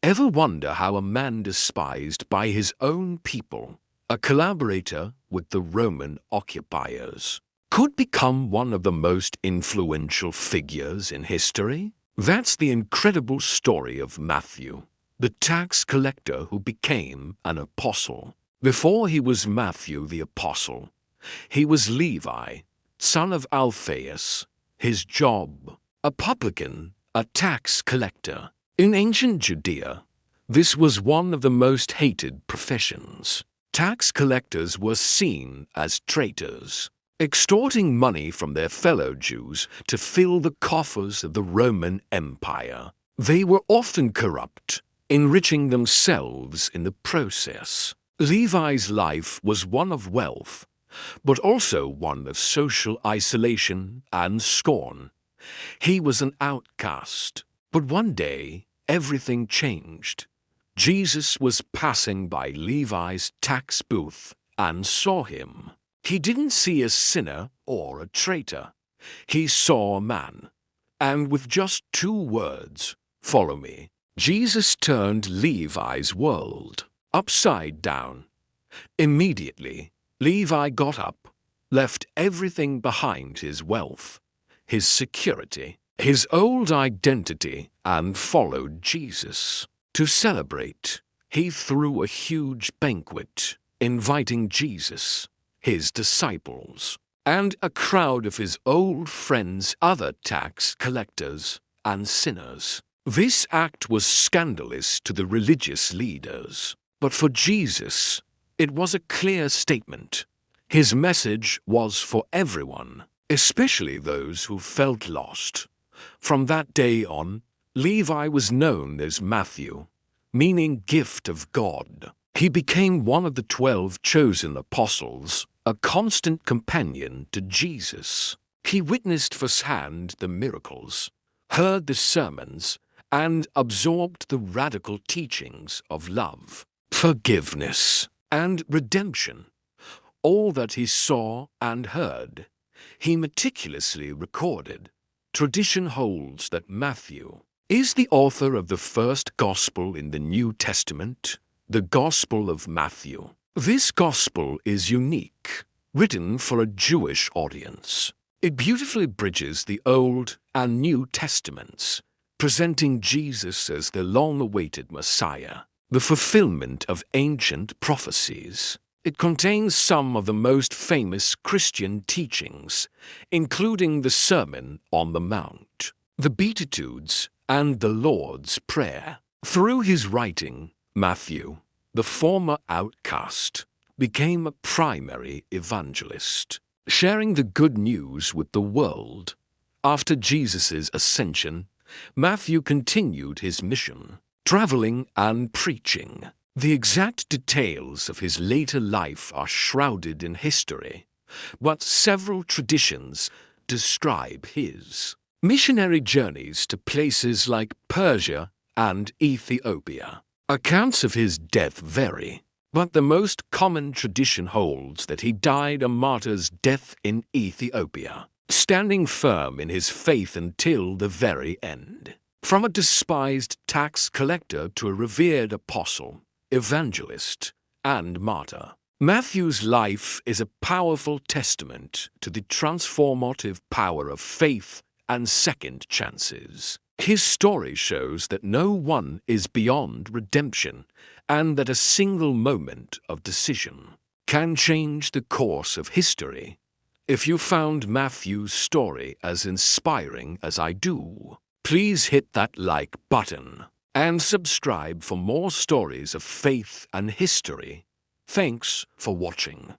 Ever wonder how a man despised by his own people, a collaborator with the Roman occupiers, could become one of the most influential figures in history? That's the incredible story of Matthew, the tax collector who became an apostle. Before he was Matthew the apostle, he was Levi, son of Alphaeus. His job, a publican, a tax collector. In ancient Judea, this was one of the most hated professions. Tax collectors were seen as traitors, extorting money from their fellow Jews to fill the coffers of the Roman Empire. They were often corrupt, enriching themselves in the process. Levi's life was one of wealth, but also one of social isolation and scorn. He was an outcast. But one day, everything changed. Jesus was passing by Levi's tax booth and saw him. He didn't see a sinner or a traitor. He saw a man. And with just 2 words, "Follow me," Jesus turned Levi's world upside down. Immediately, Levi got up, left everything behind: his wealth, his security, his old identity, and followed Jesus. To celebrate, he threw a huge banquet, inviting Jesus, his disciples, and a crowd of his old friends, other tax collectors and sinners. This act was scandalous to the religious leaders, but for Jesus, it was a clear statement. His message was for everyone, especially those who felt lost. From that day on, Levi was known as Matthew, meaning gift of God. He became one of the 12 chosen apostles, a constant companion to Jesus. He witnessed firsthand the miracles, heard the sermons, and absorbed the radical teachings of love, forgiveness, and redemption. All that he saw and heard, he meticulously recorded. Tradition holds that Matthew is the author of the first gospel in the New Testament, the Gospel of Matthew. This gospel is unique, written for a Jewish audience. It beautifully bridges the Old and New Testaments, presenting Jesus as the long-awaited Messiah, the fulfillment of ancient prophecies. It contains some of the most famous Christian teachings, including the Sermon on the Mount, the Beatitudes, and the Lord's Prayer. Through his writing, Matthew, the former outcast, became a primary evangelist, sharing the good news with the world. After Jesus' ascension, Matthew continued his mission, traveling and preaching. The exact details of his later life are shrouded in history, but several traditions describe his missionary journeys to places like Persia and Ethiopia. Accounts of his death vary, but the most common tradition holds that he died a martyr's death in Ethiopia, standing firm in his faith until the very end. From a despised tax collector to a revered apostle, evangelist, and martyr, Matthew's life is a powerful testament to the transformative power of faith and second chances. His story shows that no one is beyond redemption, and that a single moment of decision can change the course of history. If you found Matthew's story as inspiring as I do, please hit that like button and subscribe for more stories of faith and history. Thanks for watching.